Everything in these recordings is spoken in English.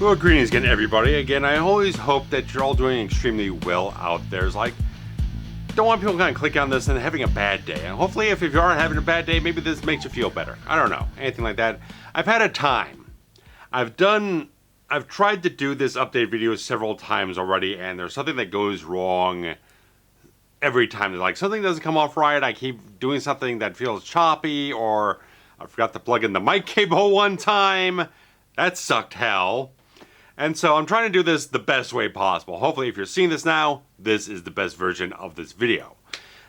Well, greetings again, everybody. Again, I always hope that you're all doing extremely well out there. It's like, don't want people to kind of click on this and having a bad day. And hopefully, if you are having a bad day, maybe this makes you feel better. I don't know, anything like that. I've had a time. I've tried to do this update video several times already, and there's something that goes wrong every time. Like, something doesn't come off right. I keep doing something that feels choppy, or I forgot to plug in the mic cable one time. That sucked hell. And so I'm trying to do this the best way possible. Hopefully, if you're seeing this now, this is the best version of this video.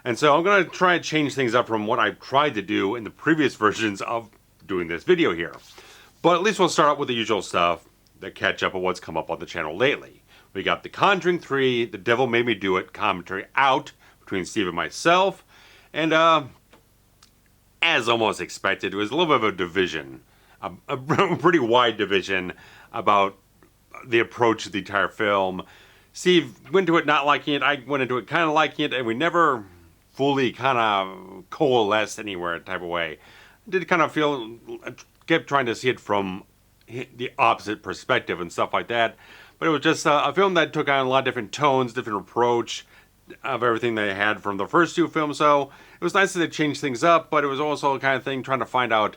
And so I'm going to try and change things up from what I've tried to do in the previous versions of doing this video here. But at least we'll start out with the usual stuff, the catch up of what's come up on the channel lately. We got The Conjuring 3, The Devil Made Me Do It commentary out between Steve and myself. And as almost expected, it was a little bit of a division, a pretty wide division about the approach to the entire film. Steve went into it not liking it, I went into it kind of liking it, and we never fully kind of coalesced anywhere type of way. I did kind of feel, kept trying to see it from the opposite perspective and stuff like that, but it was just a film that took on a lot of different tones, different approach of everything they had from the first two films. So it was nice that they changed things up, but it was also a kind of thing trying to find out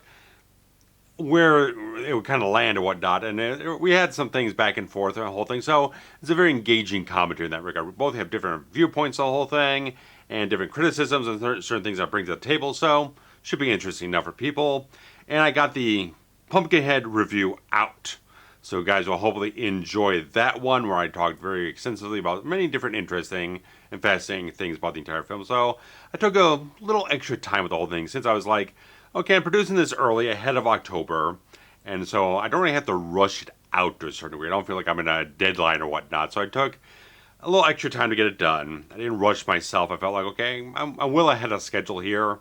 where it would kind of land or whatnot, and we had some things back and forth, the whole thing, so it's a very engaging commentary in that regard. We both have different viewpoints on the whole thing, and different criticisms and certain things that bring to the table, so should be interesting enough for people. And I got the Pumpkinhead review out, so you guys will hopefully enjoy that one, where I talked very extensively about many different interesting and fascinating things about the entire film. So I took a little extra time with the whole thing, since I was like, okay, I'm producing this early, ahead of October, and so I don't really have to rush it out to a certain degree. I don't feel like I'm in a deadline or whatnot, so I took a little extra time to get it done. I didn't rush myself. I felt like, okay, I'm well ahead of schedule here.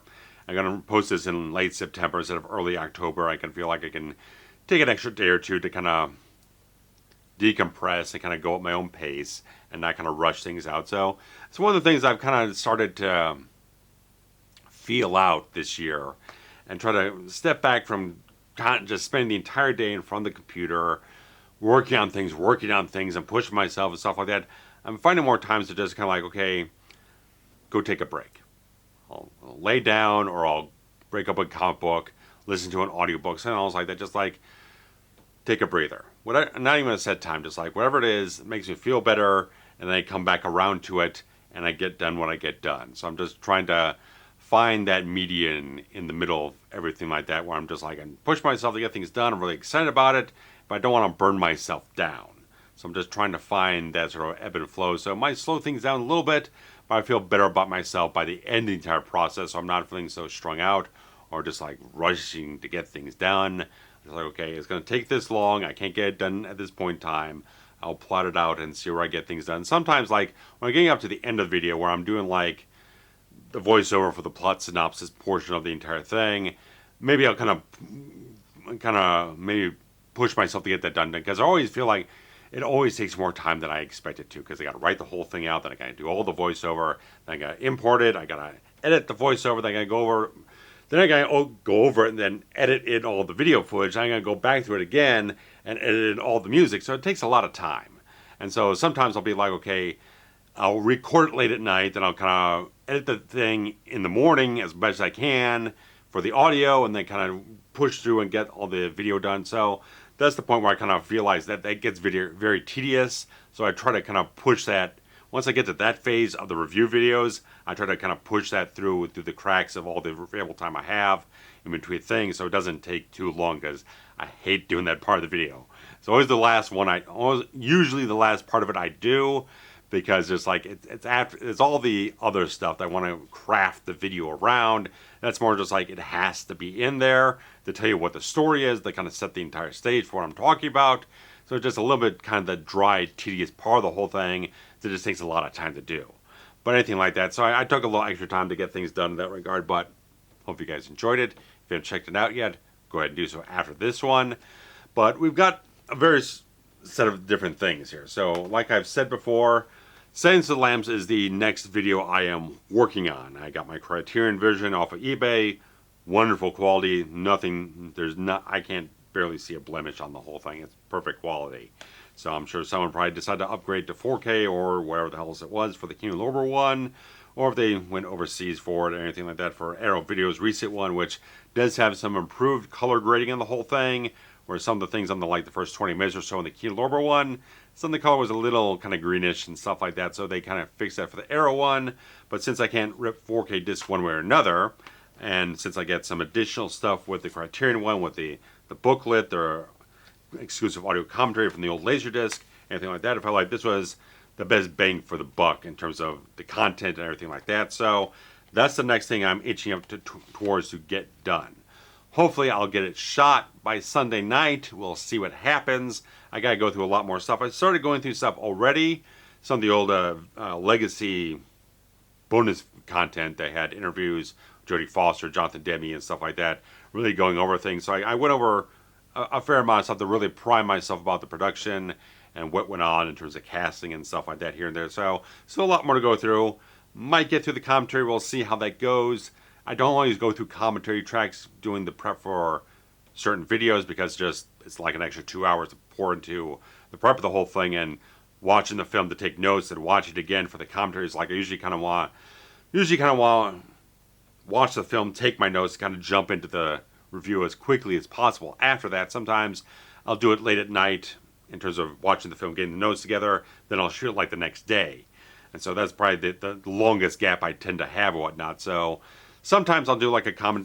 I'm going to post this in late September instead of early October. I can feel like I can take an extra day or two to kind of decompress and kind of go at my own pace and not kind of rush things out. So it's one of the things I've kind of started to feel out this year, and try to step back from just spending the entire day in front of the computer, working on things, and pushing myself and stuff like that. I'm finding more times to just kind of like, okay, go take a break. I'll lay down, or I'll break up a comic book, listen to an audiobook, something else like that. Just like, take a breather. Not even a set time, just like whatever it is, it makes me feel better, and then I come back around to it, and I get done what I get done. So I'm just trying to find that median in the middle of everything like that, where I'm just like, I push myself to get things done. I'm really excited about it, but I don't want to burn myself down. So I'm just trying to find that sort of ebb and flow. So it might slow things down a little bit, but I feel better about myself by the end of the entire process. So I'm not feeling so strung out or just like rushing to get things done. It's like, okay, it's going to take this long. I can't get it done at this point in time. I'll plot it out and see where I get things done. Sometimes, like when I'm getting up to the end of the video, where I'm doing like the voiceover for the plot synopsis portion of the entire thing, maybe I'll kind of maybe push myself to get that done, because I always feel like it always takes more time than I expect it to, because I got to write the whole thing out, then I got to do all the voiceover, then I got to import it, I got to edit the voiceover, then I got to go over it and then edit in all the video footage. Then I got to go back through it again and edit in all the music, so it takes a lot of time. And so sometimes I'll be like, okay, I'll record it late at night, then I'll kind of edit the thing in the morning as best as I can for the audio, and then kind of push through and get all the video done. So that's the point where I kind of realize that that gets very tedious. So I try to kind of push that. Once I get to that phase of the review videos, I try to kind of push that through the cracks of all the available time I have in between things, so it doesn't take too long, because I hate doing that part of the video. So always the last one, usually the last part of it I do, because it's like it's all the other stuff that I want to craft the video around. That's more just like, it has to be in there to tell you what the story is, to kind of set the entire stage for what I'm talking about. So it's just a little bit kind of the dry, tedious part of the whole thing that just takes a lot of time to do. But anything like that. So I took a little extra time to get things done in that regard, but hope you guys enjoyed it. If you haven't checked it out yet, go ahead and do so after this one. But we've got a various set of different things here. So like I've said before, Silence of the Lambs is the next video I am working on. I got my Criterion version off of eBay. Wonderful quality. I can't barely see a blemish on the whole thing. It's perfect quality. So I'm sure someone probably decided to upgrade to 4K or whatever the hell it was for the Kino Lorber one, or if they went overseas for it or anything like that for Arrow Video's recent one, which does have some improved color grading on the whole thing, where some of the things on the first 20 minutes or so in the Kino Lorber one, some of the color was a little kind of greenish and stuff like that, so they kind of fixed that for the Arrow one. But since I can't rip 4K disc one way or another, and since I get some additional stuff with the Criterion one, with the booklet, their exclusive audio commentary from the old Laserdisc, anything like that, I felt like this was the best bang for the buck in terms of the content and everything like that. So that's the next thing I'm itching up towards to get done. Hopefully I'll get it shot by Sunday night. We'll see what happens. I gotta go through a lot more stuff. I started going through stuff already. Some of the old legacy bonus content. They had interviews, Jodie Foster, Jonathan Demme, and stuff like that, really going over things. So I went over a fair amount of stuff to really prime myself about the production and what went on in terms of casting and stuff like that here and there. So still a lot more to go through. Might get through the commentary. We'll see how that goes. I don't always go through commentary tracks doing the prep for certain videos because it's like an extra 2 hours to pour into the prep of the whole thing, and watching the film to take notes and watch it again for the commentaries. Like I usually kind of want watch the film, take my notes, kind of jump into the review as quickly as possible. After that, sometimes I'll do it late at night in terms of watching the film, getting the notes together, then I'll shoot it like the next day. And so that's probably the longest gap I tend to have or whatnot. So sometimes I'll do like a go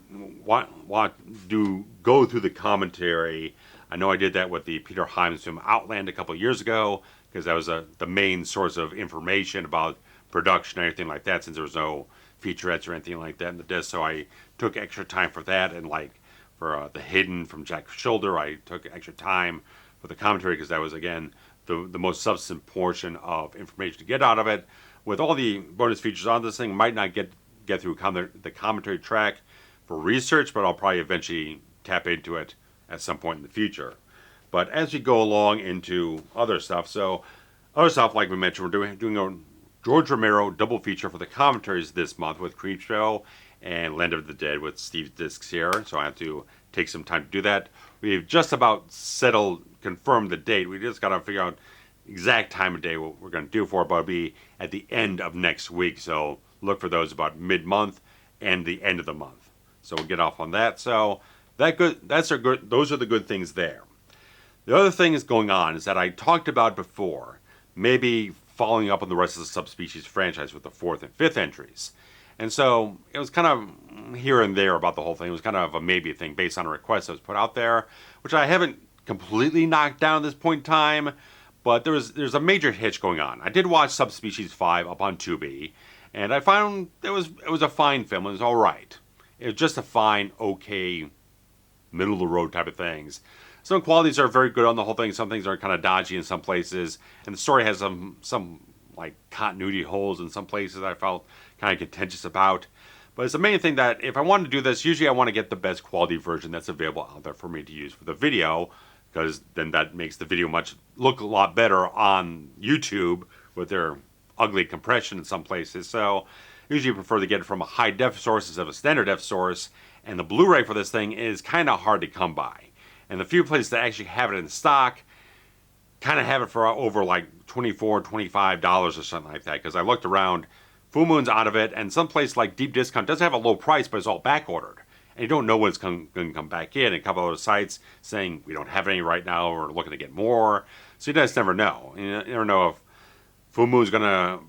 through the commentary. I know I did that with the Peter Hyams film Outland a couple of years ago, because that was the main source of information about production and everything like that, since there was no featurettes or anything like that in the disc. So I took extra time for that, and like for The Hidden from Jack Shoulder, I took extra time for the commentary because that was, again, the most substantive portion of information to get out of it. With all the bonus features on this thing, might not get through the commentary track for research, but I'll probably eventually tap into it at some point in the future. But as we go along into other stuff, like we mentioned, we're doing a George Romero double feature for the commentaries this month with Creepshow and Land of the Dead with Steve's discs here, so I have to take some time to do that. We've just about confirmed the date. We just got to figure out exact time of day what we're going to do for it, but it'll be at the end of next week, so look for those about mid-month and the end of the month. So we'll get off on that. So those are the good things there. The other thing is going on is that I talked about before, maybe following up on the rest of the Subspecies franchise with the 4th and 5th entries. And so it was kind of here and there about the whole thing. It was kind of a maybe thing based on a request that was put out there, which I haven't completely knocked down at this point in time, but there's a major hitch going on. I did watch Subspecies 5 up on Tubi, and I found it was a fine film. It was all right. It was just a fine, okay, middle of the road type of things. Some qualities are very good on the whole thing. Some things are kind of dodgy in some places, and the story has some like continuity holes in some places I felt kind of contentious about. But it's the main thing that if I want to do this, usually I want to get the best quality version that's available out there for me to use for the video, because then that makes the video look a lot better on YouTube with their ugly compression in some places. So usually prefer to get it from a high def source instead of a standard def source, and the Blu-ray for this thing is kind of hard to come by. And the few places that actually have it in stock kind of have it for over like $24, $25 or something like that, because I looked around, Full Moon's out of it, and some place like Deep Discount does have a low price, but it's all back ordered. And you don't know when it's going to come back in. And a couple of other sites saying we don't have any right now, or looking to get more. So you just never know. You never know if Full Moon's going to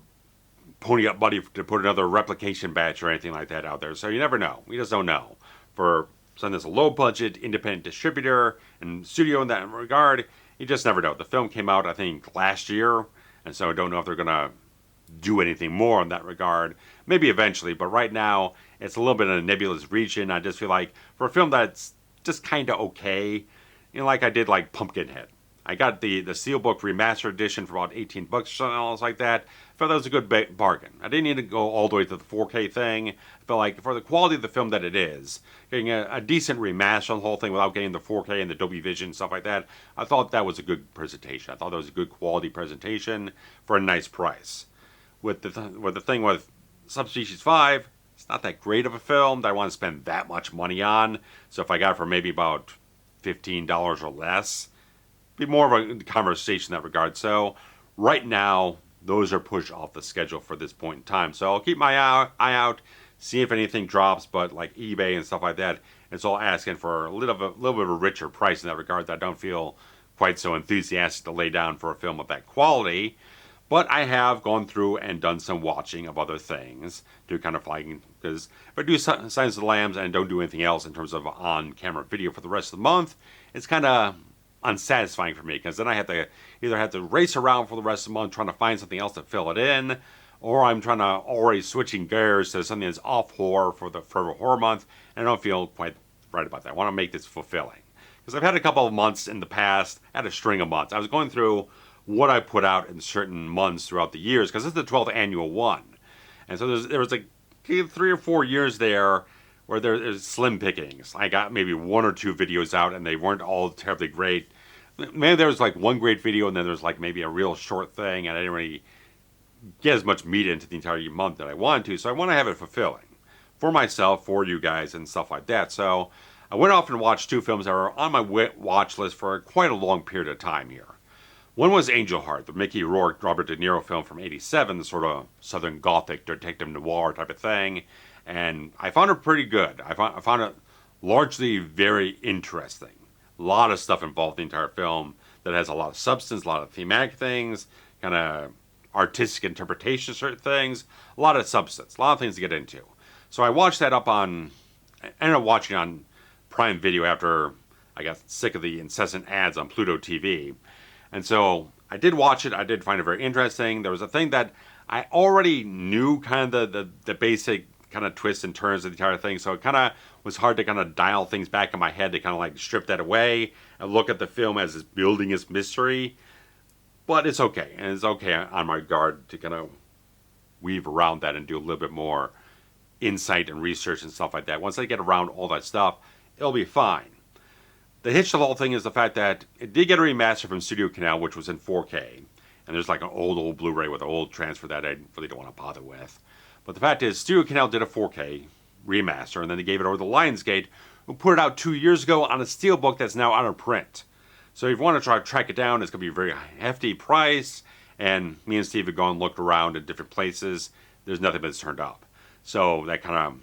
pony up money to put another replication batch or anything like that out there. So you never know. We just don't know. For something that's a low budget, independent distributor and studio in that regard, you just never know. The film came out, I think, last year, and so I don't know if they're going to do anything more in that regard. Maybe eventually, but right now it's a little bit in a nebulous region. I just feel like for a film that's just kind of okay, like I did like Pumpkinhead. I got the Steelbook remastered edition for about $18 or something else like that. I felt that was a good bargain. I didn't need to go all the way to the 4K thing. I felt like for the quality of the film that it is, getting a decent remaster on the whole thing without getting the 4K and the Dolby Vision and stuff like that, I thought that was a good presentation. I thought that was a good quality presentation for a nice price. With the thing with Subspecies 5, it's not that great of a film that I want to spend that much money on. So if I got it for maybe about $15 or less. Be more of a conversation in that regard. So right now, those are pushed off the schedule for this point in time. So I'll keep my eye out, see if anything drops. But like eBay and stuff like that, it's all asking for a little bit of a richer price in that regard. That I don't feel quite so enthusiastic to lay down for a film of that quality. But I have gone through and done some watching of other things to kind of like, because if I do Silence of the Lambs and don't do anything else in terms of on-camera video for the rest of the month, it's kind of unsatisfying for me, because then I have to either have to race around for the rest of the month trying to find something else to fill it in, or I'm trying to already switching gears to something that's off horror for the Forever Horror Month, and I don't feel quite right about that. I want to make this fulfilling, because I've had a couple of months in the past, I had a string of months. I was going through what I put out in certain months throughout the years, because this is the 12th annual one, and so there was like 3 or 4 years there where there's slim pickings. I got maybe 1 or 2 videos out, and they weren't all terribly great. Maybe there was like one great video, and then there's like maybe a real short thing, and I didn't really get as much meat into the entire month that I wanted to. So I want to have it fulfilling for myself, for you guys, and stuff like that. So I went off and watched 2 films that were on my watch list for quite a long period of time here. One was Angel Heart, the Mickey Rourke, Robert De Niro film from '87, the sort of Southern Gothic detective noir type of thing. And I found it pretty good. I found it largely very interesting. A lot of stuff involved in the entire film that has a lot of substance, a lot of thematic things, kind of artistic interpretation of certain things, a lot of substance, a lot of things to get into. So I watched that I ended up watching on Prime Video after I got sick of the incessant ads on Pluto TV. And so I did watch it. I did find it very interesting. There was a thing that I already knew, kind of the basic kind of twists and turns of the entire thing. So it kind of was hard to kind of dial things back in my head to kind of like strip that away and look at the film as it's building its mystery. But it's okay. And it's okay on my guard to kind of weave around that and do a little bit more insight and research and stuff like that. Once I get around all that stuff, it'll be fine. The hitch to the whole thing is the fact that it did get a remaster from Studio Canal, which was in 4K. And there's like an old Blu-ray with an old transfer that I really don't want to bother with. But the fact is, Studio Canal did a 4K remaster, and then they gave it over to Lionsgate, who put it out 2 years ago on a steelbook that's now out of print. So if you want to try to track it down, it's going to be a very hefty price. And me and Steve have gone and looked around at different places. There's nothing that's turned up. So that kind of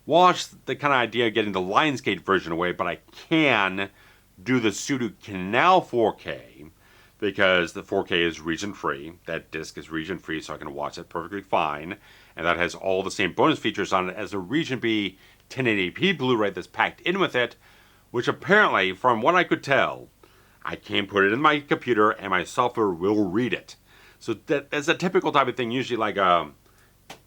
washed the kind of idea of getting the Lionsgate version away, but I can do the Studio Canal 4K because the 4K is region-free. That disc is region-free, so I can watch it perfectly fine. And that has all the same bonus features on it as a Region B 1080p Blu-ray that's packed in with it, which apparently, from what I could tell, I can put it in my computer and my software will read it. So that's a typical type of thing, usually like a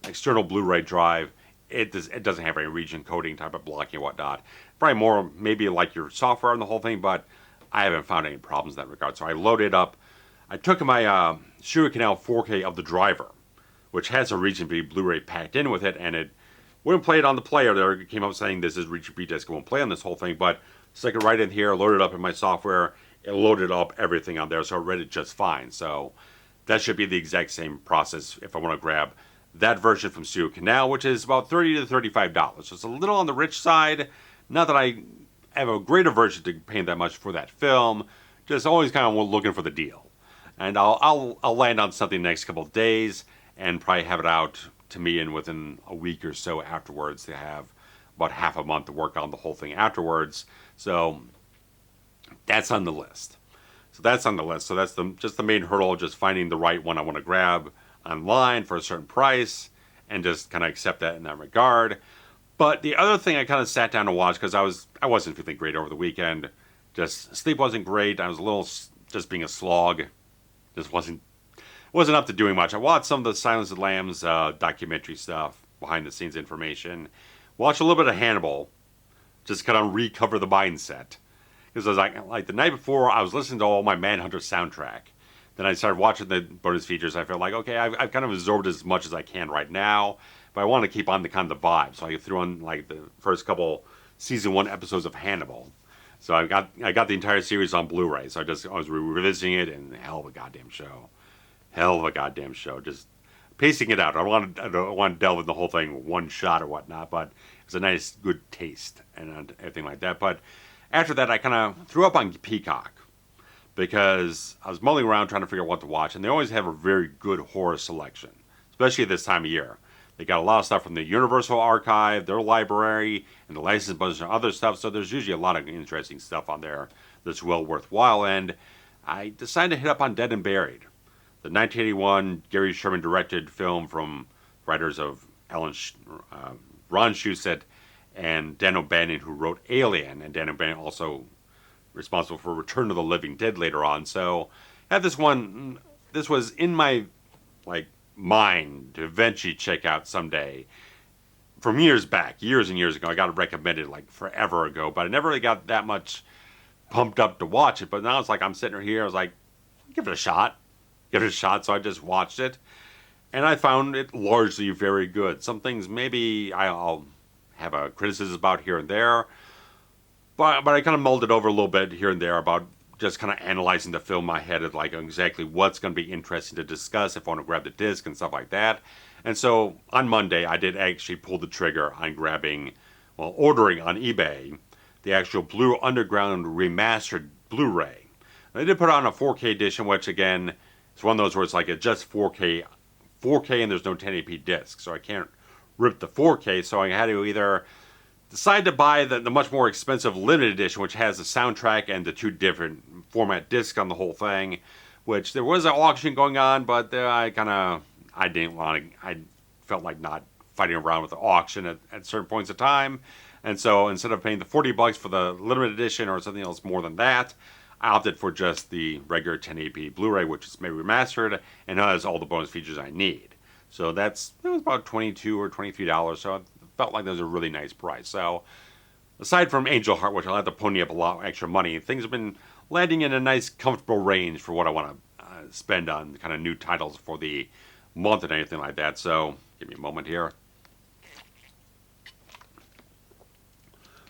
external Blu-ray drive. It doesn't have any region coding type of blocking and whatnot. Probably more maybe like your software and the whole thing, but I haven't found any problems in that regard. So I loaded up. I took my Studio Canal 4K of The Driver, which has a Region B Blu-ray packed in with it, and it wouldn't play it on the player there. It came up saying this is Region B disc. It won't play on this whole thing, but stuck it right in here, loaded it up in my software. It loaded up everything on there, so it read it just fine. So that should be the exact same process if I want to grab that version from Studio Canal, which is about $30 to $35. So it's a little on the rich side. Not that I have a great aversion to paying that much for that film. Just always kind of looking for the deal. And I'll land on something the next couple of days and probably have it out to me in within a week or so afterwards to have about half a month to work on the whole thing afterwards. So that's on the list. So that's just the main hurdle, just finding the right one I want to grab online for a certain price and just kind of accept that in that regard. But the other thing I kind of sat down to watch, because I wasn't feeling great over the weekend. Just sleep wasn't great. I was a little just being a slog. Just wasn't up to doing much. I watched some of the Silence of the Lambs documentary stuff, behind the scenes information. Watched a little bit of Hannibal, just kind of recover the mindset. Because I was like the night before, I was listening to all my Manhunter soundtrack. Then I started watching the bonus features. I felt like, okay, I've kind of absorbed as much as I can right now, but I want to keep on the kind of the vibe. So I threw on like the first couple season 1 episodes of Hannibal. So I got the entire series on Blu-ray. So I was revisiting it, and hell of a goddamn show. Just pacing it out. I don't want to delve in the whole thing one shot or whatnot, but it's a nice, good taste and everything like that. But After that, I kind of threw up on Peacock because I was mulling around trying to figure out what to watch, and they always have a very good horror selection, especially this time of year. They got a lot of stuff from the Universal Archive, their library, and the licensed bunch of other stuff, so there's usually a lot of interesting stuff on there that's well worthwhile, and I decided to hit up on Dead and Buried, the 1981 Gary Sherman directed film from writers of Ron Shusett and Dan O'Bannon, who wrote Alien, and Dan O'Bannon also responsible for Return of the Living Dead later on. So I had this one. This was in my mind to eventually check out someday. From years back, years and years ago, I got it recommended forever ago, but I never really got that much pumped up to watch it. But now it's like I'm sitting here. I was like, give it a shot. Give it a shot. So I just watched it, and I found it largely very good. Some things maybe I'll have a criticism about here and there, but I kind of mulled it over a little bit here and there about just kind of analyzing the film in my head of exactly what's going to be interesting to discuss if I want to grab the disc and stuff like that. And so on Monday, I did actually pull the trigger on ordering on eBay the actual Blue Underground remastered Blu-Ray. They did put on a 4K edition, which again is one of those where it's it's just 4K, and there's no 1080p disc, so I can't rip the 4K. So I had to either decide to buy the much more expensive limited edition, which has the soundtrack and the two different format discs on the whole thing, which there was an auction going on, but I felt like not fighting around with the auction at certain points of time. And so instead of paying the $40 for the limited edition or something else more than that, I opted for just the regular 1080p Blu-ray, which is maybe remastered and has all the bonus features I need. So it was about $22 or $23, so I felt like that was a really nice price. So aside from Angel Heart, which I'll have to pony up a lot extra money, things have been landing in a nice, comfortable range for what I want to spend on kind of new titles for the month and anything like that. So give me a moment here.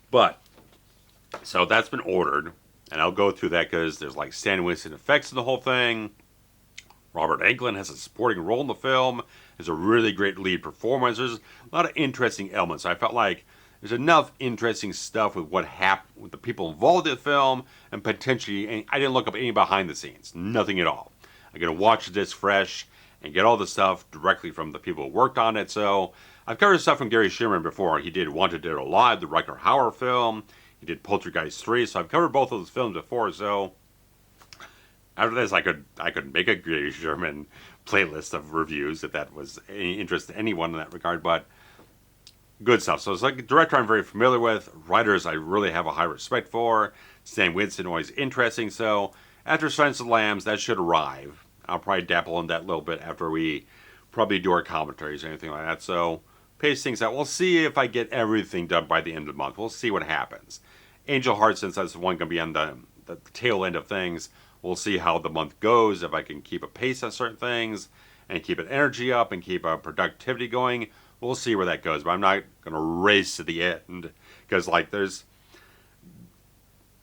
But, so that's been ordered, and I'll go through that because there's Stan Winston effects in the whole thing. Robert Englund has a supporting role in the film. There's a really great lead performance. There's a lot of interesting elements. I felt like there's enough interesting stuff with what happened with the people involved in the film, and potentially, I didn't look up any behind the scenes. Nothing at all. I'm going to watch this fresh and get all the stuff directly from the people who worked on it. So I've covered stuff from Gary Sherman before. He did Wanted Dead or Alive, the Rutger Hauer film. He did Poltergeist 3. So I've covered both of those films before. So after this, I could make a Gary Sherman playlist of reviews if that was any interest to anyone in that regard. But good stuff. So it's a director I'm very familiar with. Writers I really have a high respect for. Stan Winston, always interesting. So after Silence of the Lambs, that should arrive. I'll probably dabble in that a little bit after we probably do our commentaries or anything like that. So pace things out. We'll see if I get everything done by the end of the month. We'll see what happens. Angel Heart, since that's the one going to be on the tail end of things, we'll see how the month goes. If I can keep a pace on certain things and keep an energy up and keep a productivity going, we'll see where that goes. But I'm not going to race to the end because there's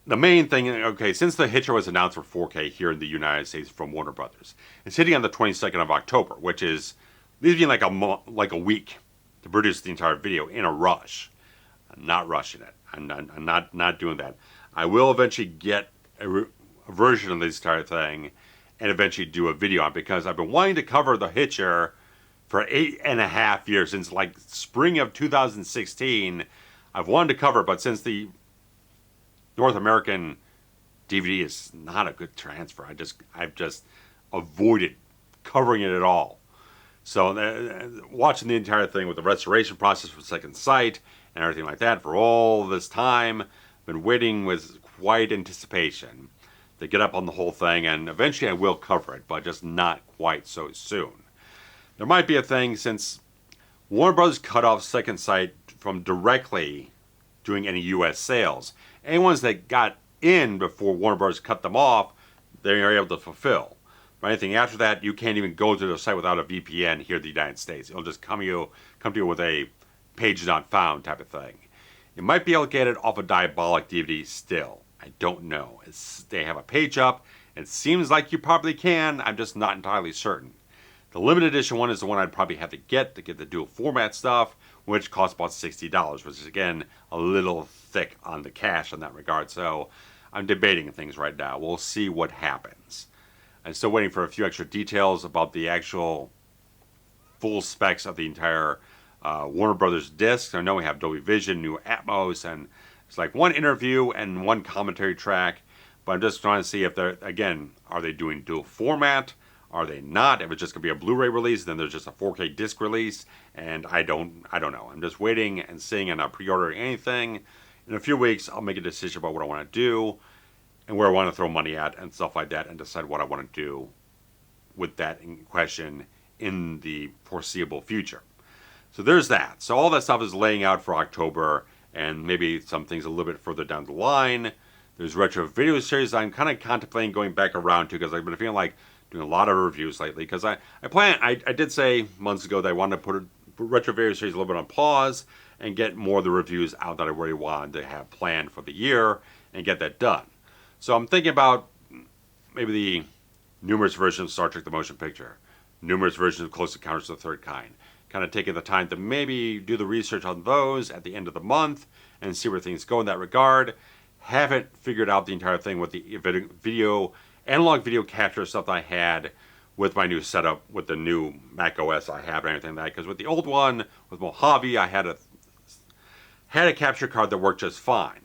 the main thing. Okay, since the Hitcher was announced for 4K here in the United States from Warner Brothers, it's hitting on the 22nd of October, which is leaving like a week to produce the entire video in a rush. I'm not rushing it. I'm not doing that. I will eventually get a version of this entire thing and eventually do a video on it because I've been wanting to cover the Hitcher for 8.5 years, since spring of 2016. I've wanted to cover it, but since the North American DVD is not a good transfer, I've just avoided covering it at all. So watching the entire thing with the restoration process for Second Sight and everything like that for all this time, been waiting with quite anticipation to get up on the whole thing, and eventually I will cover it, but just not quite so soon. There might be a thing, since Warner Bros. Cut off Second Sight from directly doing any U.S. sales. Any ones that got in before Warner Bros. Cut them off, they are able to fulfill. For anything after that, you can't even go to the site without a VPN here in the United States. It'll just come to you with a page not found type of thing. You might be able to get it off a Diabolic DVD still. I don't know. They have a page up. It seems like you probably can. I'm just not entirely certain. The limited edition one is the one I'd probably have to get the dual format stuff, which costs about $60, which is again a little thick on the cash in that regard. So I'm debating things right now. We'll see what happens. I'm still waiting for a few extra details about the actual full specs of the entire Warner Brothers disc. I know we have Dolby Vision, new Atmos, and it's like one interview and one commentary track. But I'm just trying to see if they're, again, are they doing dual format? Are they not? If it's just going to be a Blu-ray release, then there's just a 4K disc release, and I don't know. I'm just waiting and seeing, and not pre-ordering anything. In a few weeks, I'll make a decision about what I want to do and where I want to throw money at and stuff like that, and decide what I want to do with that in question in the foreseeable future. So there's that. So all that stuff is laying out for October, and maybe some things a little bit further down the line. There's retro video series I'm kind of contemplating going back around to, because I've been feeling like doing a lot of reviews lately. Because I did say months ago that I wanted to put retro video series a little bit on pause and get more of the reviews out that I really wanted to have planned for the year and get that done. So I'm thinking about maybe the numerous versions of Star Trek the Motion Picture, numerous versions of Close Encounters of the Third Kind. Kind of taking the time to maybe do the research on those at the end of the month and see where things go in that regard. Haven't figured out the entire thing with the analog video capture stuff that I had with my new setup, with the new Mac OS I have and everything like that. Because with the old one, with Mojave, I had a capture card that worked just fine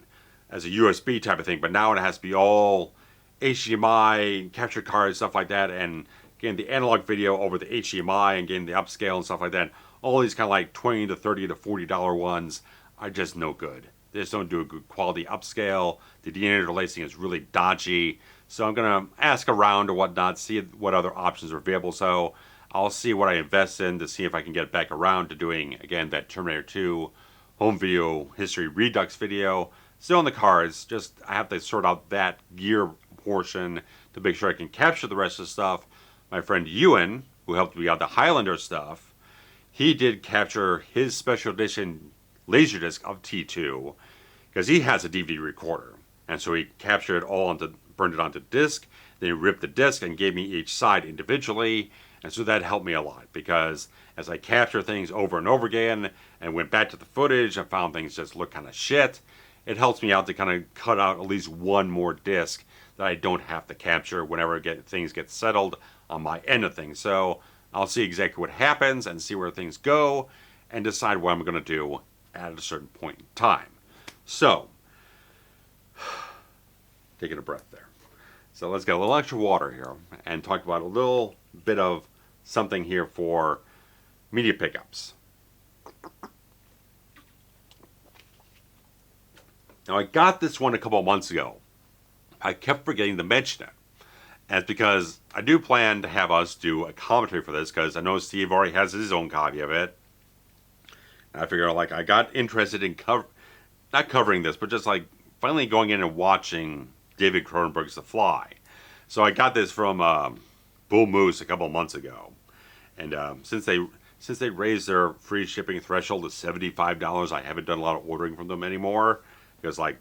as a USB type of thing. But now it has to be all HDMI, capture card, stuff like that. And getting the analog video over the HDMI and getting the upscale and stuff like that. All these kind of like $20 to $30 to $40 ones are just no good. They just don't do a good quality upscale. The deinterlacing is really dodgy. So I'm going to ask around or whatnot, see what other options are available. So I'll see what I invest in to see if I can get back around to doing, again, that Terminator 2 home video history redux video. Still in the cards, just I have to sort out that gear portion to make sure I can capture the rest of the stuff. My friend Ewan, who helped me out the Highlander stuff, he did capture his special edition Laserdisc of T2 because he has a DVD recorder. And so he captured it all burned it onto disc, then he ripped the disc and gave me each side individually. And so that helped me a lot, because as I capture things over and over again and went back to the footage and found things just look kind of shit, it helps me out to kind of cut out at least one more disc that I don't have to capture whenever things get settled on my end of things. So I'll see exactly what happens and see where things go and decide what I'm going to do at a certain point in time. So, taking a breath there. So let's get a little extra water here and talk about a little bit of something here for media pickups. Now, I got this one a couple of months ago. I kept forgetting to mention it. And it's because I do plan to have us do a commentary for this, because I know Steve already has his own copy of it. And I figure, like, I got interested in not covering this, but just like finally going in and watching David Cronenberg's The Fly. So I got this from Bull Moose a couple of months ago. And since they raised their free shipping threshold to $75, I haven't done a lot of ordering from them anymore. Because, like,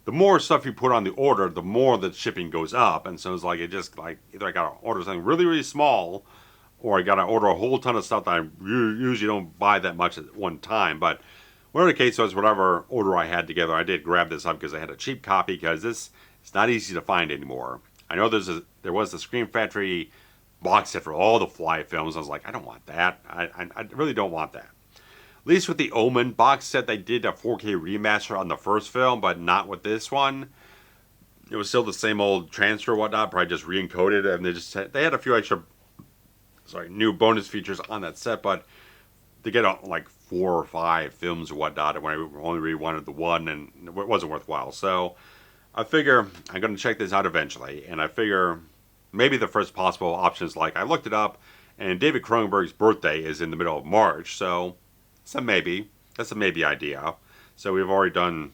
the more stuff you put on the order, the more the shipping goes up. And so it's like, it just, like, either I got to order something really, really small, or I got to order a whole ton of stuff that I usually don't buy that much at one time. But whatever the case was, whatever order I had together, I did grab this up because I had a cheap copy, because this is not easy to find anymore. I know there was the Scream Factory box set for all the Fly films. I was like, I don't want that. I really don't want that. At least with the Omen box set, they did a 4K remaster on the first film, but not with this one. It was still the same old transfer or whatnot, probably just re-encoded, and they had a few extra new bonus features on that set, but to get like 4 or 5 films or whatnot, when I only really wanted the one, and it wasn't worthwhile. So I figure I'm going to check this out eventually, and I figure maybe the first possible option is, like, I looked it up, and David Cronenberg's birthday is in the middle of March, so it's a maybe. That's a maybe idea. So we've already done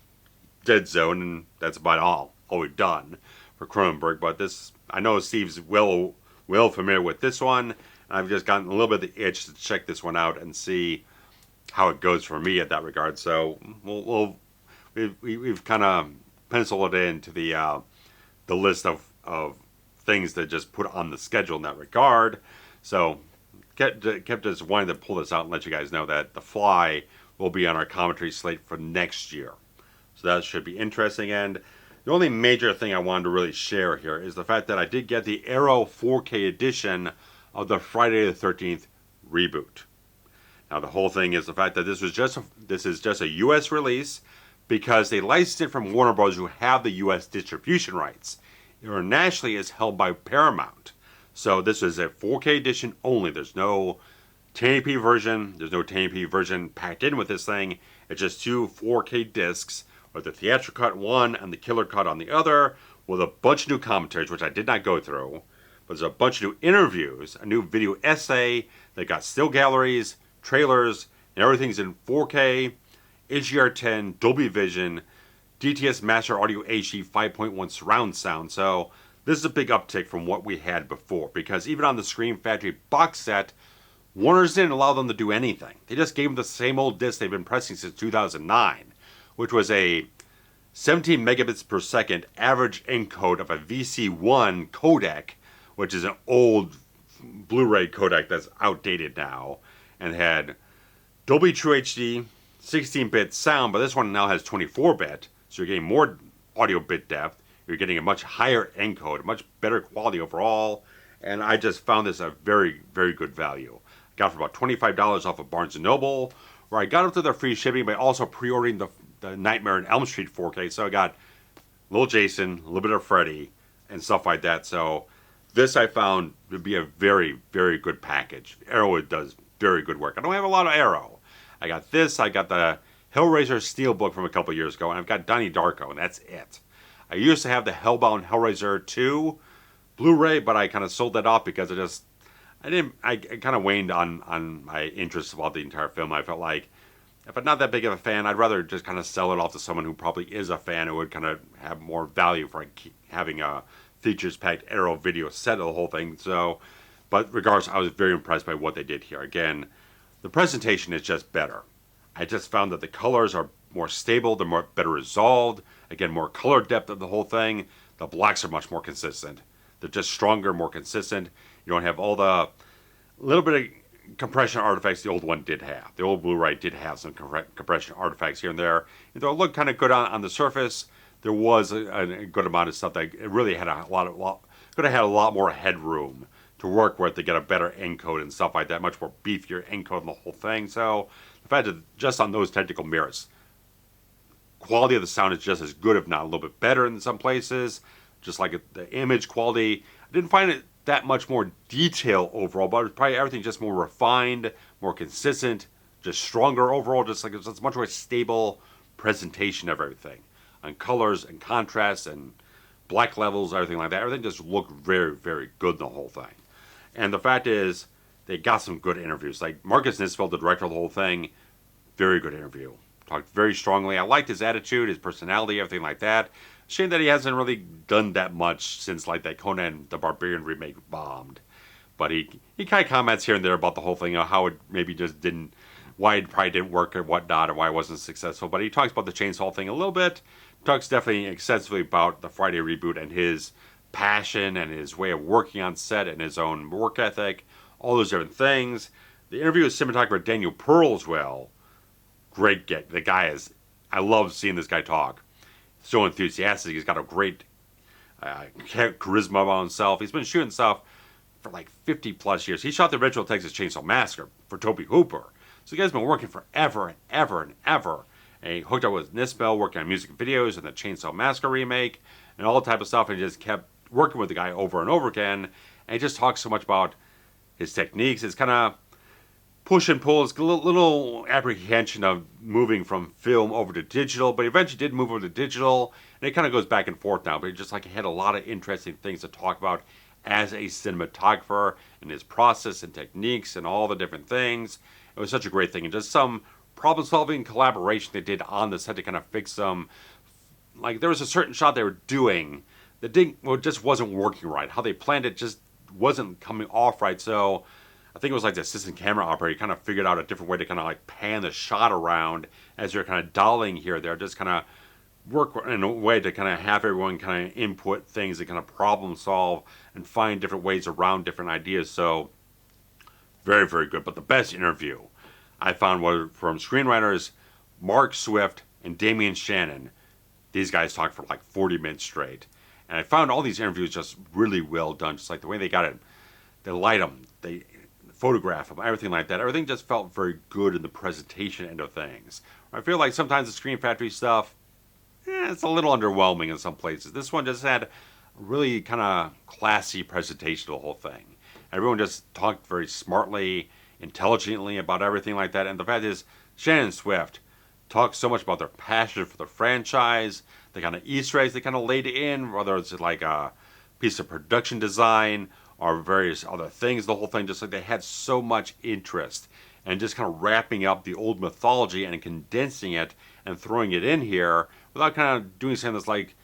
Dead Zone, and that's about all we've done for Cronenberg. But this, I know Steve's well familiar with this one, and I've just gotten a little bit of the itch to check this one out and see how it goes for me at that regard. So we've kind of penciled it into the list of things to just put on the schedule in that regard. So kept just wanting to pull this out and let you guys know that The Fly will be on our commentary slate for next year. So that should be interesting. And the only major thing I wanted to really share here is the fact that I did get the Arrow 4K edition of the Friday the 13th reboot. Now the whole thing is the fact that this is just a U.S. release because they licensed it from Warner Bros. Who have the U.S. distribution rights. Internationally, it's held by Paramount. So this is a 4K edition only. There's no 1080p version. There's no 1080p version packed in with this thing. It's just two 4K discs with the theatrical cut one and the killer cut on the other, with a bunch of new commentaries, which I did not go through. But there's a bunch of new interviews, a new video essay. They got still galleries, trailers, and everything's in 4K, HDR10, Dolby Vision, DTS Master Audio HD 5.1 surround sound. So this is a big uptick from what we had before, because even on the Scream Factory box set, Warner's didn't allow them to do anything. They just gave them the same old disc they've been pressing since 2009, which was a 17 megabits per second average encode of a VC1 codec, which is an old Blu-ray codec that's outdated now, and had Dolby True HD, 16-bit sound, but this one now has 24-bit, so you're getting more audio bit depth, you're getting a much higher encode, a much better quality overall, and I just found this a very, very good value. I got it for about $25 off of Barnes & Noble, where I got it to their free shipping by also pre-ordering the Nightmare on Elm Street 4K, so I got Little Jason, a little bit of Freddy, and stuff like that, so this I found to be a very, very good package. Arrow does very good work. I don't have a lot of Arrow. I got this, I got the Hellraiser Steelbook from a couple years ago, and I've got Donnie Darko, and that's it. I used to have the Hellbound Hellraiser 2 Blu-ray, but I kind of sold that off because I kind of waned on my interest about the entire film. I felt like if I'm not that big of a fan, I'd rather just kind of sell it off to someone who probably is a fan who would kind of have more value for having a features-packed Arrow video set of the whole thing. So, but regardless, I was very impressed by what they did here. Again, the presentation is just better. I just found that the colors are more stable, they're better resolved. Again, more color depth of the whole thing. The blacks are much more consistent. They're just stronger, more consistent. You don't have all the little bit of compression artifacts the old one did have. The old Blu-ray did have some compression artifacts here and there. Though it looked kind of good on the surface, there was a good amount of stuff that it really had could have had a lot more headroom to work with to get a better encode and stuff like that, much more beefier encode in the whole thing. So the fact that just on those technical merits, quality of the sound is just as good, if not a little bit better in some places. Just like the image quality, I didn't find it that much more detail overall, but it's probably everything just more refined, more consistent, just stronger overall. Just like it's much more stable presentation of everything, on colors and contrast and black levels, everything like that. Everything just looked very, very good in the whole thing. And the fact is, they got some good interviews. Like Marcus Nispel, the director of the whole thing, very good interview. Talked very strongly. I liked his attitude, his personality, everything like that. Shame that he hasn't really done that much since like that Conan the Barbarian remake bombed. But he kind of comments here and there about the whole thing, how it maybe just didn't, why it probably didn't work or whatnot, or why it wasn't successful. But he talks about the chainsaw thing a little bit. Talks definitely extensively about the Friday reboot and his passion and his way of working on set and his own work ethic, all those different things. The interview with cinematographer Daniel Pearl as well. Great get. The guy is, I love seeing this guy talk. So enthusiastic. He's got a great charisma about himself. He's been shooting stuff for like 50 plus years. He shot the original Texas Chainsaw Massacre for Tobe Hooper. So the guy's been working forever and ever and ever. And he hooked up with Nispel, working on music videos and the Chainsaw Massacre remake and all type of stuff. And he just kept working with the guy over and over again. And he just talks so much about his techniques, his kind of push and pull, his little apprehension of moving from film over to digital, but he eventually did move over to digital, and it kind of goes back and forth now, but he just like had a lot of interesting things to talk about as a cinematographer and his process and techniques and all the different things. It was such a great thing, and just some problem-solving collaboration they did on the set to kind of fix some, like there was a certain shot they were doing that just wasn't working right. How they planned it just wasn't coming off right, so I think it was like the assistant camera operator kind of figured out a different way to kind of like pan the shot around as you're kind of dollying here or there, just kind of work in a way to kind of have everyone kind of input things and kind of problem solve and find different ways around different ideas. So Very, very good. But the best interview I found was from screenwriters Mark Swift and Damian Shannon. These guys talked for like 40 minutes straight. And I found all these interviews just really well done, just like the way they got it. They light them, they photograph them, everything like that. Everything just felt very good in the presentation end of things. I feel like sometimes the Screen Factory stuff, it's a little underwhelming in some places. This one just had a really kind of classy presentation of the whole thing. Everyone just talked very smartly, intelligently about everything like that. And the fact is, Shannon and Swift talked so much about their passion for the franchise, the kind of Easter eggs they kind of laid in, whether it's like a piece of production design or various other things, the whole thing, just like they had so much interest and just kind of wrapping up the old mythology and condensing it and throwing it in here without kind of doing something that's like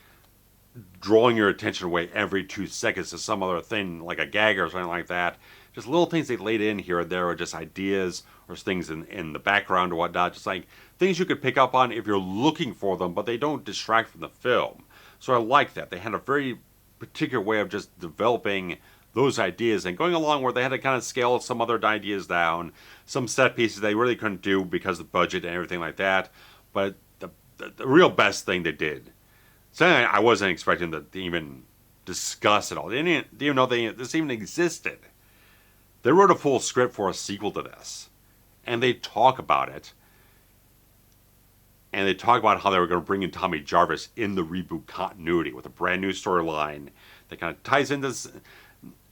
drawing your attention away every 2 seconds to some other thing like a gag or something like that. Just little things they laid in here or there, or just ideas or things in the background or whatnot, just like things you could pick up on if you're looking for them, but they don't distract from the film. So I like that. They had a very particular way of just developing those ideas and going along where they had to kind of scale some other ideas down, some set pieces they really couldn't do because of the budget and everything like that. But the real best thing they did, something I wasn't expecting to even discuss at all. They didn't even know this even existed. They wrote a full script for a sequel to this, and they talk about it. And they talk about how they were going to bring in Tommy Jarvis in the reboot continuity with a brand new storyline that kind of ties into this.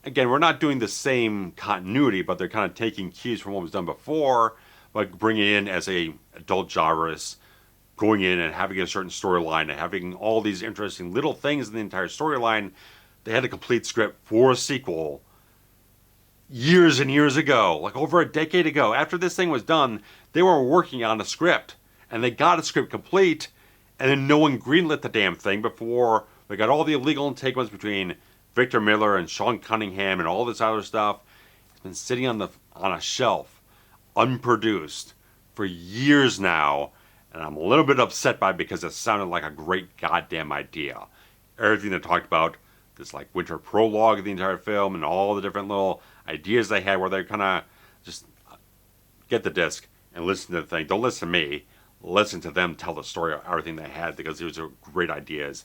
Again, we're not doing the same continuity, but they're kind of taking cues from what was done before, but bringing in as a adult Jarvis, going in and having a certain storyline and having all these interesting little things in the entire storyline. They had a complete script for a sequel years and years ago, like over a decade ago. After this thing was done, they were working on a script, and they got a script complete, and then no one greenlit the damn thing before they got all the illegal entanglements between Victor Miller and Sean Cunningham and all this other stuff. It's been sitting on a shelf, unproduced, for years now, and I'm a little bit upset by it because it sounded like a great goddamn idea. Everything they talked about, this like winter prologue of the entire film, and all the different little ideas they had where they kind of just get the disc and listen to the thing. Don't listen to me. Listen to them tell the story of everything they had, because these are great ideas.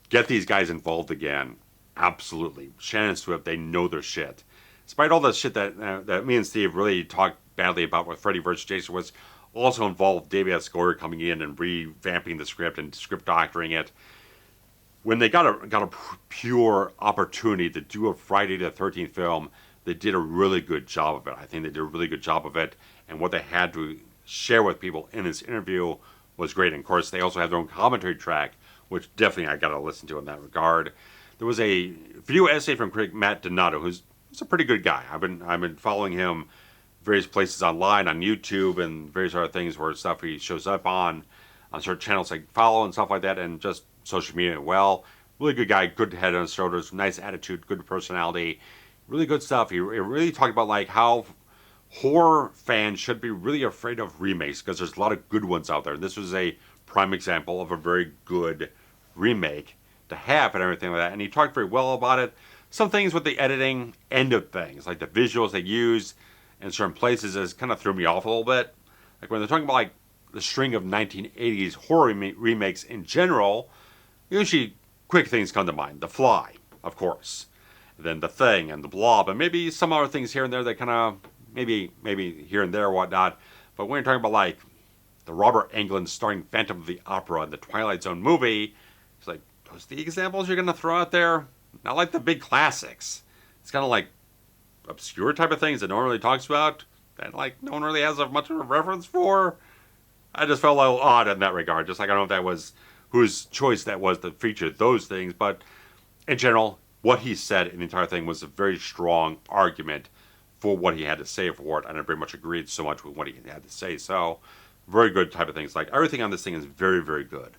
Get these guys involved again. Absolutely. Shannon and Swift, they know their shit. Despite all the shit that me and Steve really talked badly about with Freddy vs. Jason, was also involved David S. Goyer coming in and revamping the script and script doctoring it. When they got a pure opportunity to do a Friday the 13th film, they did a really good job of it. I think they did a really good job of it, and what they had to share with people in this interview was great. And of course, they also have their own commentary track, which definitely I got to listen to in that regard. There was a video essay from critic Matt Donato, who's a pretty good guy. I've been following him various places online, on YouTube, and various other things where stuff he shows up on certain channels I follow and stuff like that, and just social media. Well, really good guy, good head on his shoulders, nice attitude, good personality, really good stuff. He really talked about like how horror fans should be really afraid of remakes, because there's a lot of good ones out there. This was a prime example of a very good remake to have and everything like that. And he talked very well about it. Some things with the editing end of things, like the visuals they used in certain places, has kind of threw me off a little bit. Like when they're talking about like the string of 1980s horror remakes in general, usually quick things come to mind. The Fly, of course. And then The Thing and The Blob, and maybe some other things here and there that kind of maybe here and there or whatnot. But when you're talking about like the Robert Englund starring Phantom of the Opera and the Twilight Zone movie, it's like, those the examples you're going to throw out there? Not like the big classics. It's kind of like obscure type of things that no one really talks about, that like no one really has much of a reference for. I just felt a little odd in that regard. Just like I don't know if that was whose choice that was to feature those things, but in general, what he said in the entire thing was a very strong argument for what he had to say for it, and I very much agreed so much with what he had to say. So, very good type of things. Like everything on this thing is very, very good.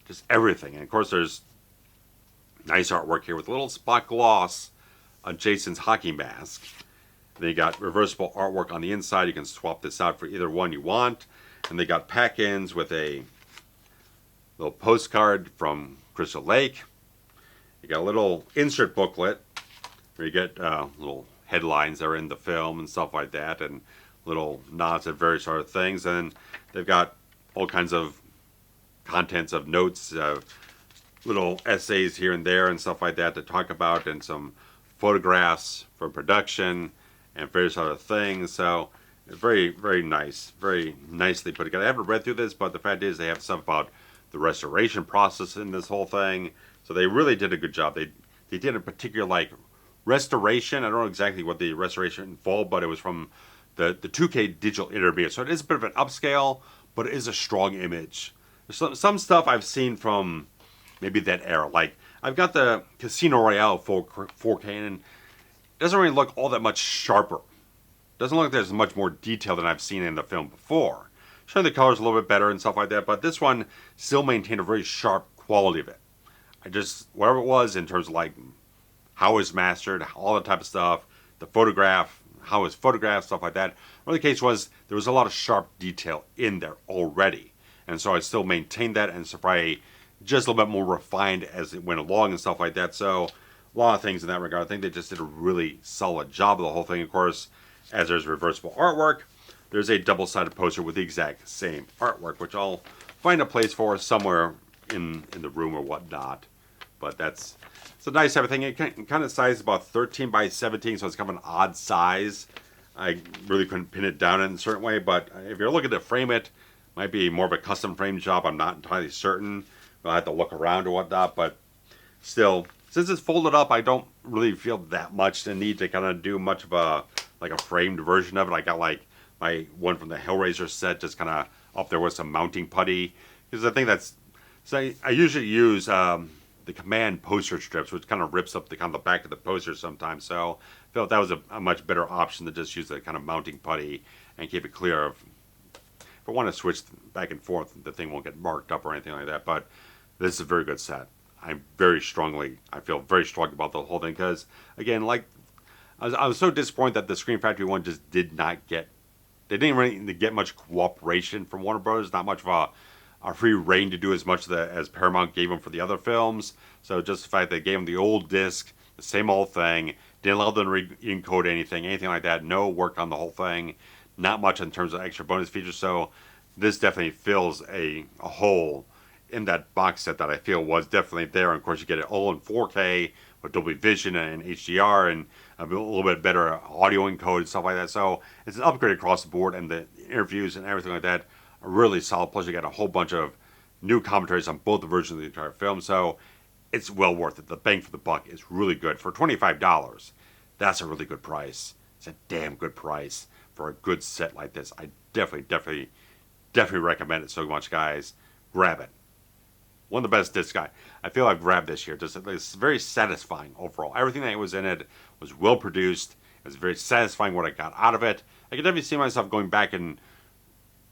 Just everything. And of course, there's nice artwork here with a little spot gloss on Jason's hockey mask. Then you got reversible artwork on the inside. You can swap this out for either one you want. And they got pack-ins with a little postcard from Crystal Lake. You got a little insert booklet where you get a little headlines that are in the film and stuff like that, and little nods at various other things. And they've got all kinds of contents of notes, little essays here and there and stuff like that to talk about, and some photographs from production and various other things. So it's very, very nice, very nicely put together. I haven't read through this, but the fact is they have stuff about the restoration process in this whole thing. So they really did a good job. They did a particular like restoration. I don't know exactly what the restoration involved, but it was from the 2K digital intermediate. So it is a bit of an upscale, but it is a strong image. There's some stuff I've seen from maybe that era. Like I've got the Casino Royale 4K, and it doesn't really look all that much sharper. Doesn't look like there's much more detail than I've seen in the film before. Sure, the color's a little bit better and stuff like that, but this one still maintained a very sharp quality of it. Whatever it was in terms of like how it was mastered, all that type of stuff, the photograph, how it was photographed, stuff like that. Whatever the case was, there was a lot of sharp detail in there already. And so I still maintained that, and it's probably just a little bit more refined as it went along and stuff like that. So a lot of things in that regard. I think they just did a really solid job of the whole thing. Of course, as there's reversible artwork, there's a double-sided poster with the exact same artwork, which I'll find a place for somewhere in the room or whatnot. But it's a nice type of thing. It kind of size about 13 by 17, so it's kind of an odd size. I really couldn't pin it down in a certain way, but if you're looking to frame it, might be more of a custom frame job. I'm not entirely certain. I'll have to look around or whatnot, but still, since it's folded up, I don't really feel that much the need to kind of do much of a framed version of it. I got like my one from the Hellraiser set just kind of up there with some mounting putty, because I think I usually use the command poster strips, which kind of rips up the back of the poster sometimes. So I felt that was a much better option to just use the kind of mounting putty and keep it clear of. If I want to switch back and forth, the thing won't get marked up or anything like that. But this is a very good set. I feel very strong about the whole thing, because again, like I was so disappointed that the Scream Factory one just did not get. They didn't really get much cooperation from Warner Bros. Not much of a free reign to do as much as Paramount gave them for the other films. So just the fact they gave them the old disc, the same old thing, didn't allow them to re-encode anything like that. No work on the whole thing. Not much in terms of extra bonus features. So this definitely fills a hole in that box set that I feel was definitely there. And of course, you get it all in 4K with Dolby Vision and HDR and a little bit better audio encode and stuff like that. So it's an upgrade across the board, and the interviews and everything like that are really solid. Plus, you got a whole bunch of new commentaries on both the versions of the entire film. So it's well worth it. The bang for the buck is really good. For $25, that's a really good price. It's a damn good price for a good set like this. I definitely recommend it so much, guys. Grab it. One of the best discs I feel I've grabbed this year. It's very satisfying overall. Everything that was in it was well produced. It was very satisfying what I got out of it. I could definitely see myself going back and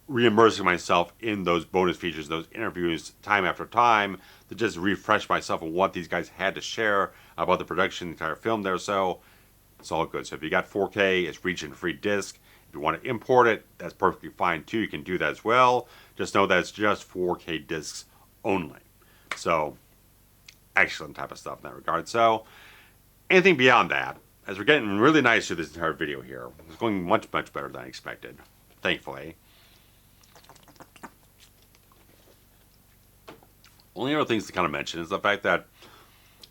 re-immersing myself in those bonus features, those interviews, time after time, to just refresh myself on what these guys had to share about the production of the entire film there. So it's all good. So if you got 4K, it's region-free disc. If you want to import it, that's perfectly fine too. You can do that as well. Just know that it's just 4K discs only. So excellent type of stuff in that regard. So anything beyond that, as we're getting really nice through this entire video here, it's going much better than I expected, thankfully. Only other things to kind of mention is the fact that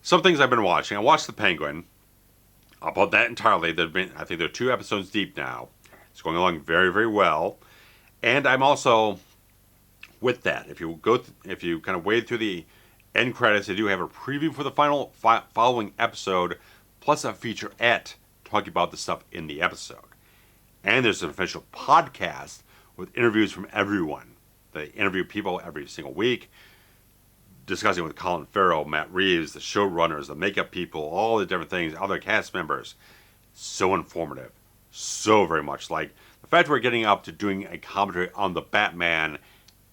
some things I've been watching. I watched The Penguin. About that entirely. I think they're 2 episodes deep now. It's going along very well. And I'm also, with that, if you kind of wade through the end credits, they do have a preview for the following episode, plus a featurette talking about the stuff in the episode. And there's an official podcast with interviews from everyone. They interview people every single week, discussing with Colin Farrell, Matt Reeves, the showrunners, the makeup people, all the different things, other cast members. So informative. So very much. Like, the fact we're getting up to doing a commentary on the Batman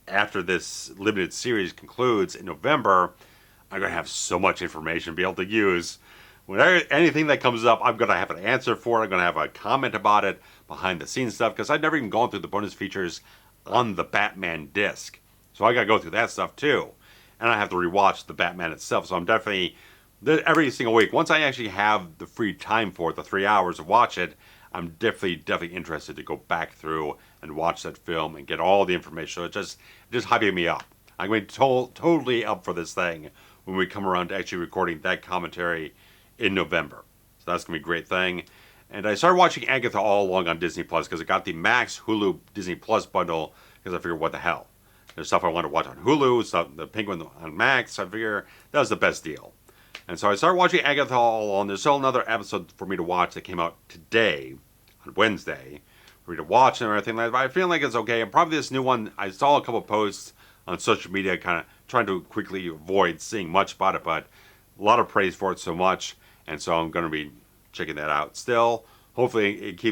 after this limited series concludes in November, I'm going to have so much information to be able to use. Whenever anything that comes up, I'm going to have an answer for it. I'm going to have a comment about it, behind the scenes stuff, because I've never even gone through the bonus features on the Batman disc. So I got to go through that stuff too. And I have to rewatch the Batman itself. So I'm definitely every single week. Once I actually have the free time for it, the 3 hours to watch it, I'm definitely interested to go back through and watch that film and get all the information. So just hyping me up. I'm going to totally up for this thing when we come around to actually recording that commentary in November. So that's going to be a great thing. And I started watching Agatha all along on Disney Plus because I got the Max Hulu Disney Plus bundle because I figured, what the hell? There's stuff I want to watch on Hulu, stuff, the Penguin on Max. So I figure that was the best deal. And so I started watching Agatha all along. There's still another episode for me to watch that came out today, on Wednesday, for me to watch and everything like that. But I feel like it's okay. And probably this new one, I saw a couple posts on social media kind of trying to quickly avoid seeing much about it, but a lot of praise for it so much. And so I'm going to be checking that out still. Hopefully it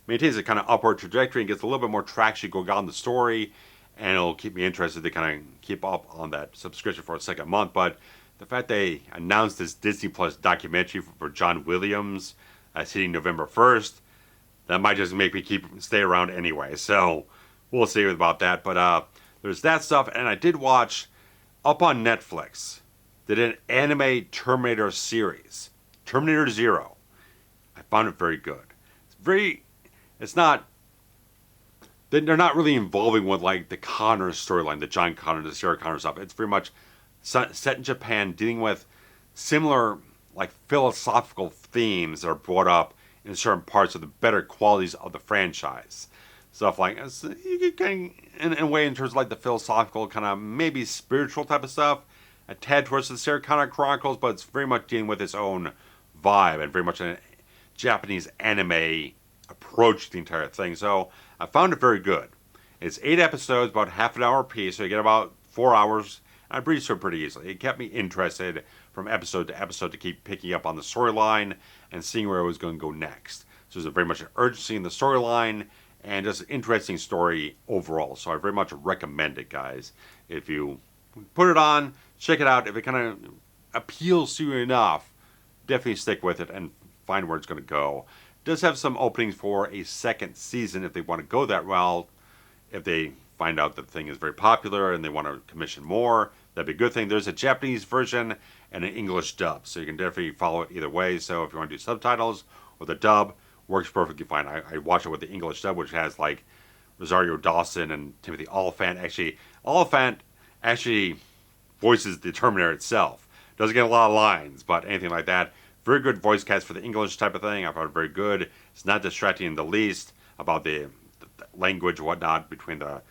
maintains a kind of upward trajectory and gets a little bit more traction going on the story. And it'll keep me interested to kind of keep up on that subscription for a second month. But the fact they announced this Disney Plus documentary for John Williams hitting November 1st, that might just make me stay around anyway. So we'll see about that. But there's that stuff. And I did watch, up on Netflix, did an anime Terminator series, Terminator Zero. I found it very good. It's not, they're not really involving with like the Connor storyline, the John Connor, the Sarah Connor stuff. It's very much set in Japan, dealing with similar like philosophical themes that are brought up in certain parts of the better qualities of the franchise. Stuff like, you get kind of, in a way, in terms of like the philosophical, kind of maybe spiritual type of stuff, a tad towards the Sarah Connor Chronicles, but it's very much dealing with its own vibe and very much a Japanese anime approach to the entire thing. So I found it very good. It's 8 episodes, about half an hour apiece, so you get about 4 hours. I breezed through it pretty easily. It kept me interested from episode to episode to keep picking up on the storyline and seeing where it was going to go next. So there's very much an urgency in the storyline and just an interesting story overall. So I very much recommend it, guys. If you put it on, check it out. If it kind of appeals to you enough, definitely stick with it and find where it's going to go. It does have some openings for a second season if they want to go that route. If they find out that the thing is very popular and they want to commission more, that'd be a good thing. There's a Japanese version and an English dub, so you can definitely follow it either way. So if you want to do subtitles or the dub, works perfectly fine. I watch it with the English dub, which has like Rosario Dawson and Timothy Oliphant. Oliphant actually voices the Terminator itself. Doesn't get a lot of lines, but anything like that. Very good voice cast for the English type of thing. I found it very good. It's not distracting in the least about the language and whatnot between the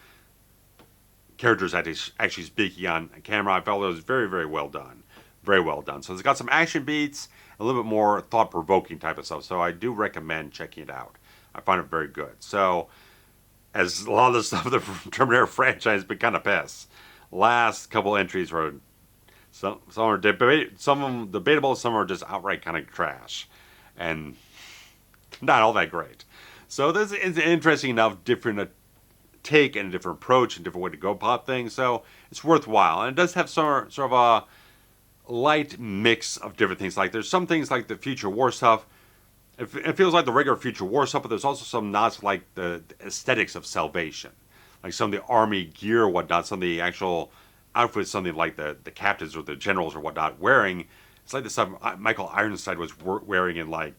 characters actually speaking on camera. I felt it was very, very well done. Very well done. So it's got some action beats, a little bit more thought-provoking type of stuff. So I do recommend checking it out. I find it very good. So as a lot of the stuff of the Terminator franchise has been kind of piss. Last couple entries were some are some of them debatable, some are just outright kind of trash, and not all that great. So this is interesting enough, different take and a different approach and different way to go about things. So it's worthwhile, and it does have sort of a light mix of different things. Like there's some things like the Future War stuff. It feels like the regular Future War stuff, but there's also some nods like the aesthetics of Salvation, like some of the army gear, or whatnot, some of the actual outfits, something like the captains or the generals or whatnot wearing. It's like the stuff Michael Ironside was wearing in like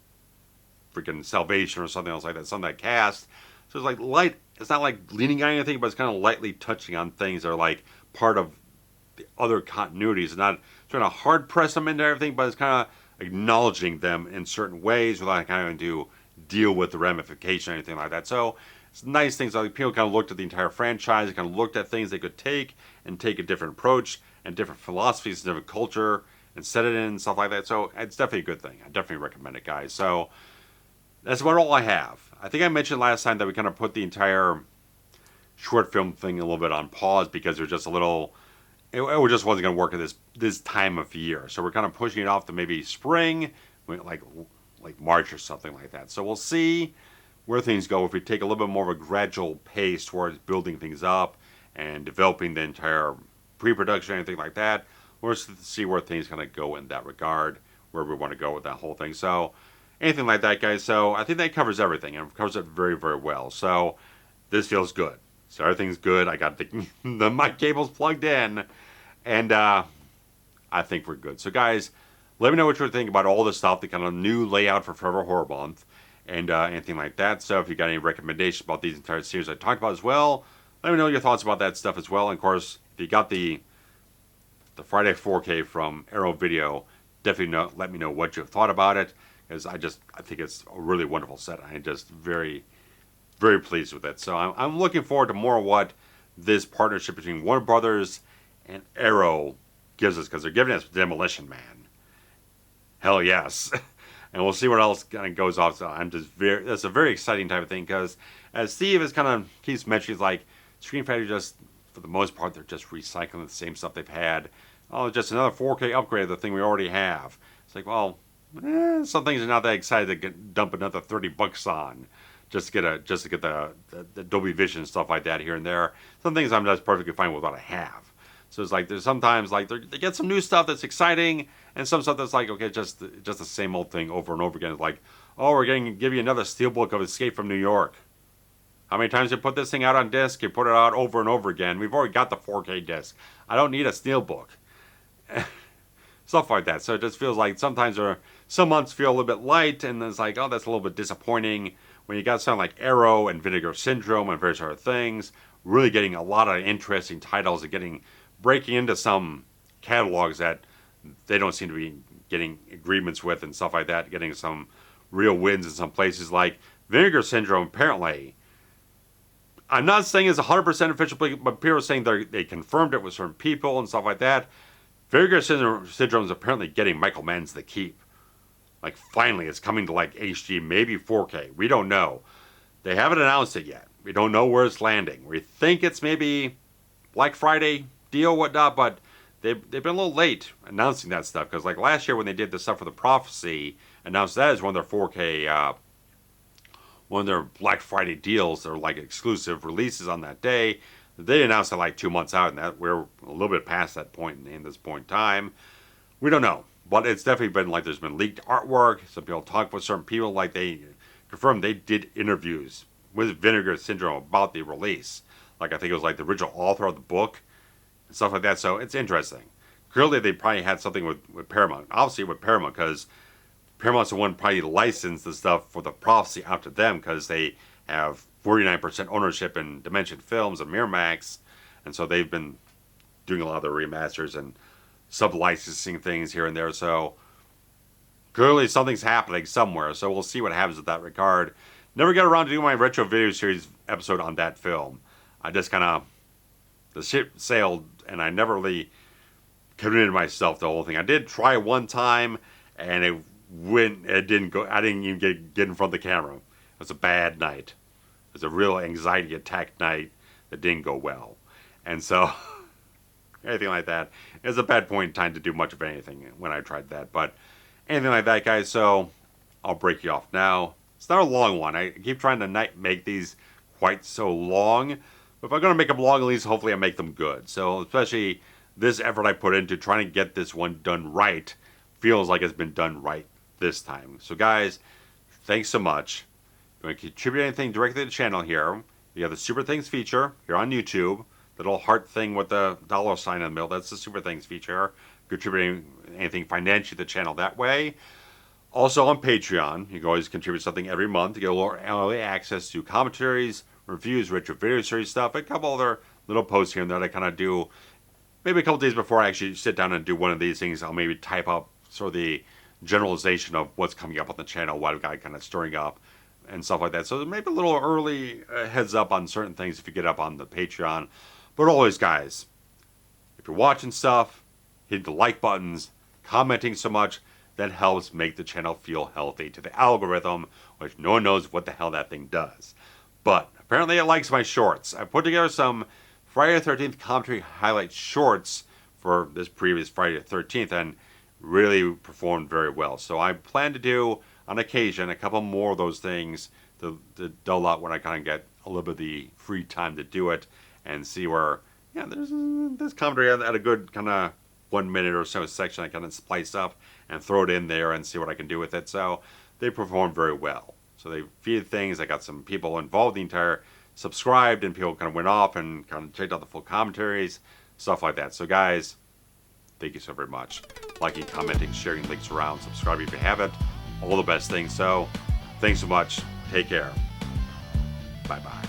freaking Salvation or something else like that, some of that cast. So it's like light. It's not like leaning on anything, but it's kind of lightly touching on things that are like part of the other continuities. It's not trying to hard press them into everything, but it's kind of acknowledging them in certain ways without kind of having to deal with the ramification or anything like that. So it's nice things. Like people kind of looked at the entire franchise, they kind of looked at things they could take and take a different approach and different philosophies, different culture, and set it in and stuff like that. So it's definitely a good thing. I definitely recommend it, guys. So that's about all I have. I think I mentioned last time that we kind of put the entire short film thing a little bit on pause because it was just a little, it just wasn't going to work at this time of year. So we're kind of pushing it off to maybe spring, like March or something like that. So we'll see where things go if we take a little bit more of a gradual pace towards building things up and developing the entire pre-production, anything like that. We'll see where things kind of go in that regard, where we want to go with that whole thing. So anything like that, guys. So I think that covers everything, and covers it very, very well. So this feels good. So everything's good. I got the mic cables plugged in, and I think we're good. So guys, Let me know what you think about all this stuff, the kind of new layout for Forever Horror Month, and anything like that. So if you got any recommendations about these entire series I talked about as well, let me know your thoughts about that stuff as well. And of course, if you got the Friday 4K from Arrow Video, definitely let me know what you thought about it, because I think it's a really wonderful set. I'm just very, very pleased with it. So I'm looking forward to more of what this partnership between Warner Brothers and Arrow gives us, because they're giving us Demolition Man. Hell yes. And we'll see what else kind of goes off. So that's a very exciting type of thing, because as Steve is kind of keeps mentioning, like Screen Factory just, for the most part, they're just recycling the same stuff they've had. Oh, just another 4K upgrade of the thing we already have. It's like, well, some things are not that excited to dump another $30 on just to get the Dolby Vision and stuff like that here and there. Some things I'm just perfectly fine with what I have. So it's like there's sometimes like they get some new stuff that's exciting, and some stuff that's like, okay, just the same old thing over and over again. It's like, oh, we're going to give you another steelbook of Escape from New York. How many times you put this thing out on disc? You put it out over and over again. We've already got the 4K disc. I don't need a steelbook. Stuff like that. So it just feels like sometimes some months feel a little bit light, and it's like, oh, that's a little bit disappointing when you got something like Arrow and Vinegar Syndrome and various other things really getting a lot of interesting titles and breaking into some catalogs that they don't seem to be getting agreements with and stuff like that, getting some real wins in some places. Like Vinegar Syndrome, apparently, I'm not saying it's 100% official, but people are saying they confirmed it with certain people and stuff like that. Vinegar Syndrome is apparently getting Michael Mann's The Keep. Like, finally, it's coming to, like, HD, maybe 4K. We don't know. They haven't announced it yet. We don't know where it's landing. We think it's maybe Black Friday deal, whatnot, but they've been a little late announcing that stuff. Because, like, last year when they did the stuff for The Prophecy, announced that as one of their 4K, one of their Black Friday deals. They're, like, exclusive releases on that day. They announced it, like, 2 months out, and that we're a little bit past that point in this point in time. We don't know. But it's definitely been like there's been leaked artwork. Some people talk with certain people, like they confirmed they did interviews with Vinegar Syndrome about the release. Like I think it was like the original author of the book and stuff like that. So it's interesting. Clearly they probably had something with Paramount. Obviously with Paramount, because Paramount's the one probably licensed the stuff for the Prophecy out to them, because they have 49% ownership in Dimension Films and Miramax. And so they've been doing a lot of the remasters and sub-licensing things here and there, so clearly something's happening somewhere, so we'll see what happens with that regard. Never got around to doing my retro video series episode on that film. I just kind of, the ship sailed, and I never really committed myself to the whole thing. I did try one time, and it didn't go, I didn't even get in front of the camera. It was a bad night. It was a real anxiety attack night that didn't go well. And so anything like that. It was a bad point in time to do much of anything when I tried that. But anything like that, guys, so I'll break you off now. It's not a long one. I keep trying to not make these quite so long. But if I'm going to make them long, at least hopefully I make them good. So especially this effort I put into trying to get this one done right feels like it's been done right this time. So guys, thanks so much. If you want to contribute anything directly to the channel here, you have the Super Things feature here on YouTube. The little heart thing with the $sign in the middle, that's the Super Things feature. Contributing anything financially to the channel that way. Also on Patreon, you can always contribute something every month to get a little early access to commentaries, reviews, retro video series stuff, and a couple other little posts here and there that I kind of do. Maybe a couple days before I actually sit down and do one of these things, I'll maybe type up sort of the generalization of what's coming up on the channel, what I've got kind of stirring up, and stuff like that. So maybe a little early heads up on certain things if you get up on the Patreon. But always, guys, if you're watching stuff, hitting the like buttons, commenting so much, that helps make the channel feel healthy to the algorithm, which no one knows what the hell that thing does. But apparently it likes my shorts. I put together some Friday the 13th commentary highlight shorts for this previous Friday the 13th, and really performed very well. So I plan to do, on occasion, a couple more of those things to dull out when I kind of get a little bit of the free time to do it. And see where, yeah, there's commentary at a good kind of 1 minute or so section I kind of splice up and throw it in there and see what I can do with it. So they performed very well. So they feed things. I got some people involved, the entire subscribed, and people kind of went off and kind of checked out the full commentaries, stuff like that. So guys, Thank you so very much. Liking, commenting, sharing links around, subscribing if you haven't. All the best things. So, thanks so much. Take care. Bye-bye.